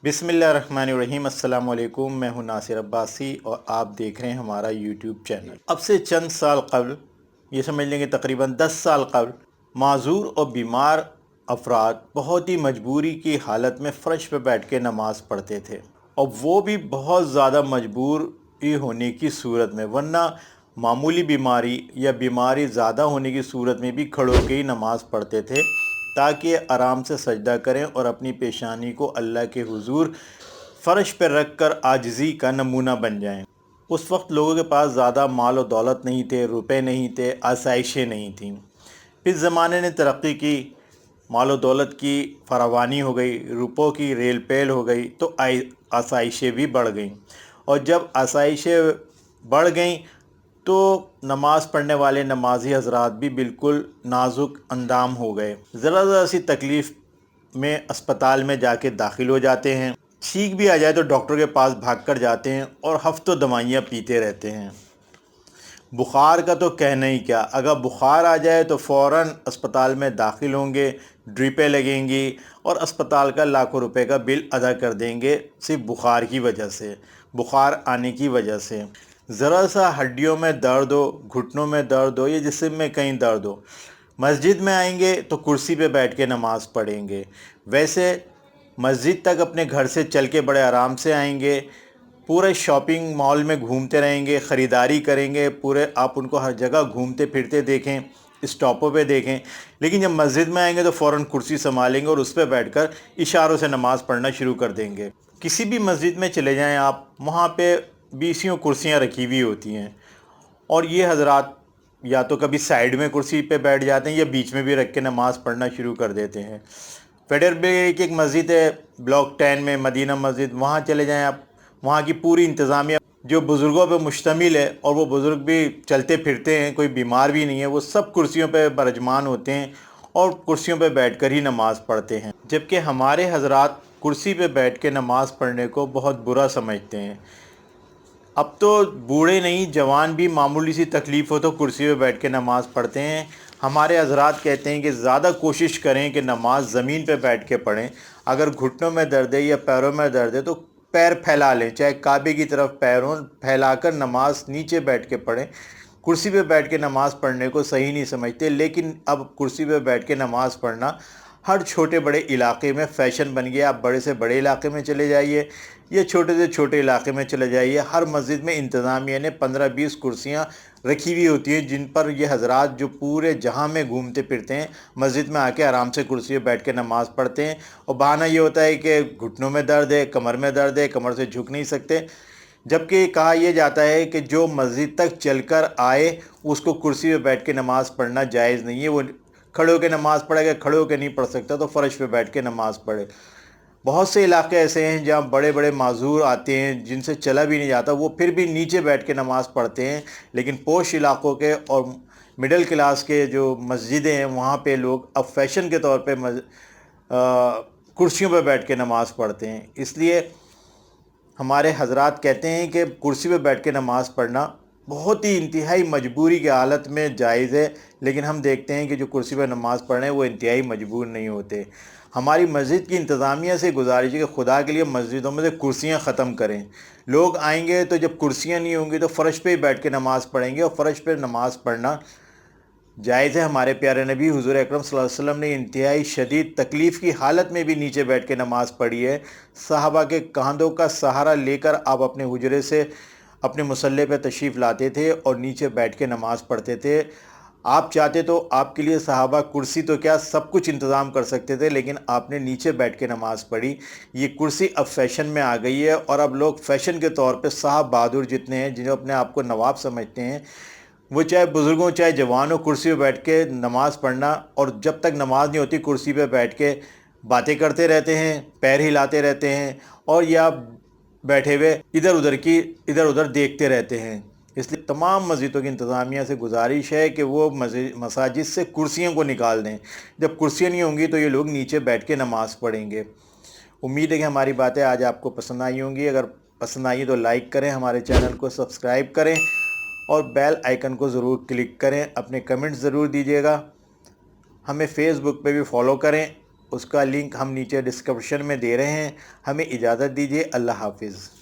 बिस्मिल्लाहिर्रहमानिर्रहीम। अस्सलाम वालेकुम। मैं हूं नासिर अब्बासी और आप देख रहे हैं हमारा यूट्यूब चैनल। अब से चंद साल कबल, ये समझ लेंगे तकरीबन 10 साल कबल, माजूर और बीमार अफराद बहुत ही मजबूरी की हालत में फ़र्श पर बैठ के नमाज़ पढ़ते थे, और वो भी बहुत ज़्यादा मजबूरी होने की सूरत में, वरना मामूली बीमारी या बीमारी ज़्यादा होने की सूरत में भी खड़े होकर ही नमाज़ पढ़ते थे, ताकि आराम से सजदा करें और अपनी पेशानी को अल्लाह के हुजूर फ़र्श पर रख कर आजिज़ी का नमूना बन जाएं। उस वक्त लोगों के पास ज़्यादा माल और दौलत नहीं थे, रुपए नहीं थे, आसाइशें नहीं थीं। फिर ज़माने ने तरक्की की, माल और दौलत की फरावानी हो गई, रुपयों की रेल पेल हो गई, तो आसाइशें भी बढ़ गईं। और जब आसाइशें बढ़ गईं तो नमाज़ पढ़ने वाले नमाजी हजरात भी बिल्कुल नाजुक अंदाम हो गए। ज़रा सी तकलीफ़ में अस्पताल में जाके दाखिल हो जाते हैं, छींक भी आ जाए तो डॉक्टर के पास भाग कर जाते हैं और हफ्तों दवाइयाँ पीते रहते हैं। बुखार का तो कहना ही क्या, अगर बुखार आ जाए तो फ़ौरन अस्पताल में दाखिल होंगे, ड्रिपें लगेंगी और अस्पताल का लाखों रुपए का बिल अदा कर देंगे, सिर्फ बुखार की वजह से, बुखार आने की वजह से। ज़रा सा हड्डियों में दर्द हो, घुटनों में दर्द हो या जिस्म में कहीं दर्द हो, मस्जिद में आएंगे तो कुर्सी पे बैठ के नमाज़ पढ़ेंगे। वैसे मस्जिद तक अपने घर से चल के बड़े आराम से आएंगे, पूरे शॉपिंग मॉल में घूमते रहेंगे, ख़रीदारी करेंगे, पूरे आप उनको हर जगह घूमते फिरते देखें, स्टॉपों पे देखें। लेकिन जब मस्जिद में आएंगे तो फ़ौरन कुर्सी संभालेंगे और उस पर बैठकर इशारों से नमाज़ पढ़ना शुरू कर देंगे। किसी भी मस्जिद में चले जाएं आप, वहाँ पे 20 कुर्सियाँ रखी हुई होती हैं, और ये हजरात या तो कभी साइड में कुर्सी पे बैठ जाते हैं या बीच में भी रख के नमाज़ पढ़ना शुरू कर देते हैं। फेडर बेग की एक मस्जिद है ब्लॉक 10 में, मदीना मस्जिद, वहाँ चले जाएं आप, वहाँ की पूरी इंतज़ामिया जो बुज़ुर्गों पे मुश्तमिल है, और वो बुज़ुर्ग भी चलते फिरते हैं, कोई बीमार भी नहीं है, वो सब कुर्सियों पे बरजमान होते हैं और कुर्सियों पे बैठकर ही नमाज़ पढ़ते हैं। जबकि हमारे हजरात कुर्सी पे बैठ के नमाज़ पढ़ने को बहुत बुरा समझते हैं। अब तो बूढ़े नहीं, जवान भी मामूली सी तकलीफ़ हो तो कुर्सी पे बैठ के नमाज़ पढ़ते हैं। हमारे हजरात कहते हैं कि ज़्यादा कोशिश करें कि नमाज ज़मीन पे बैठ के पढ़ें। अगर घुटनों में दर्द है या पैरों में दर्द है तो पैर फैला लें, चाहे काबे की तरफ पैर हों, फैलाकर नमाज नीचे बैठ के पढ़ें। कुर्सी पे बैठ के नमाज़ पढ़ने को सही नहीं समझते, लेकिन अब कुर्सी पे बैठ के नमाज़ पढ़ना हर छोटे बड़े इलाके में फ़ैशन बन गया। आप बड़े से बड़े इलाके में चले जाइए या छोटे से छोटे इलाके में चले जाइए, हर मस्जिद में इंतज़ामिया ने 15-20 कुर्सियाँ रखी हुई होती हैं, जिन पर ये हजरात जो पूरे जहां में घूमते फिरते हैं, मस्जिद में आके आराम से कुर्सी पर बैठ के नमाज़ पढ़ते हैं। और बहाना ये होता है कि घुटनों में दर्द है, कमर में दर्द है, कमर से झुक नहीं सकते। जबकि कहा यह जाता है कि जो मस्जिद तक चलकर आए उसको कुर्सी पे बैठ के नमाज़ पढ़ना जायज़ नहीं है। वो खड़े होकर नमाज़ पढ़ेगा, खड़े होकर नहीं पढ़ सकता तो फ़र्श पे बैठ के नमाज़ पढ़े। बहुत से इलाके ऐसे हैं जहाँ बड़े बड़े माजूर आते हैं जिनसे चला भी नहीं जाता, वो फिर भी नीचे बैठ के नमाज़ पढ़ते हैं। लेकिन पोश इलाकों के और मिडिल क्लास के जो मस्जिदें हैं, वहाँ पे लोग अब फैशन के तौर पे कुर्सियों पे बैठ के नमाज़ पढ़ते हैं। इसलिए हमारे हजरात कहते हैं कि कुर्सी पे बैठ के नमाज़ पढ़ना बहुत ही इंतहाई मजबूरी की हालत में जायज़ है, लेकिन हम देखते हैं कि जो कुर्सी पर नमाज़ पढ़ रहे हैं वो इंतहाई मजबूर नहीं होते। हमारी मस्जिद की इंतज़ामिया से गुजारिश है कि खुदा के लिए मस्जिदों में से कुर्सियाँ ख़त्म करें। लोग आएंगे तो जब कुर्सियाँ नहीं होंगी तो फ़र्श पे ही बैठ के नमाज़ पढ़ेंगे, और फ़र्श पर नमाज़ पढ़ना जायज़ है। हमारे प्यारे नबी हुज़ूर अकरम सल्लल्लाहु अलैहि वसल्लम ने इंतहाई शदीद तकलीफ़ की हालत में भी नीचे बैठ के नमाज़ पढ़ी है। सहाबा के कांधों का सहारा लेकर आप अपने हुजरे से अपने मुसल्ले पे तशरीफ़ लाते थे और नीचे बैठ के नमाज़ पढ़ते थे। आप चाहते तो आपके लिए सहाबा कुर्सी तो क्या सब कुछ इंतज़ाम कर सकते थे, लेकिन आपने नीचे बैठ के नमाज़ पढ़ी। ये कुर्सी अब फ़ैशन में आ गई है, और अब लोग फ़ैशन के तौर पे साहब बहादुर जितने हैं, जिन्हें अपने आप को नवाब समझते हैं, वो चाहे बुज़ुर्ग हों चाहे जवान हो, कुर्सी पे बैठ के नमाज़ पढ़ना, और जब तक नमाज़ नहीं होती कुर्सी पे बैठ के बातें करते रहते हैं, पैर हिलाते रहते हैं, और या बैठे हुए इधर उधर देखते रहते हैं। इसलिए तमाम मस्जिदों की इंतज़ामिया से गुजारिश है कि वो मसाजिद से कुर्सियों को निकाल दें। जब कुर्सियाँ नहीं होंगी तो ये लोग नीचे बैठ के नमाज़ पढ़ेंगे। उम्मीद है कि हमारी बातें आज आपको पसंद आई होंगी। अगर पसंद आई तो लाइक करें, हमारे चैनल को सब्सक्राइब करें और बेल आइकन को ज़रूर क्लिक करें। अपने कमेंट्स ज़रूर दीजिएगा। हमें फ़ेसबुक पे भी फॉलो करें। اس کا لنک ہم نیچے ڈسکرپشن میں دے رہے ہیں۔ ہمیں اجازت دیجیے، اللہ حافظ۔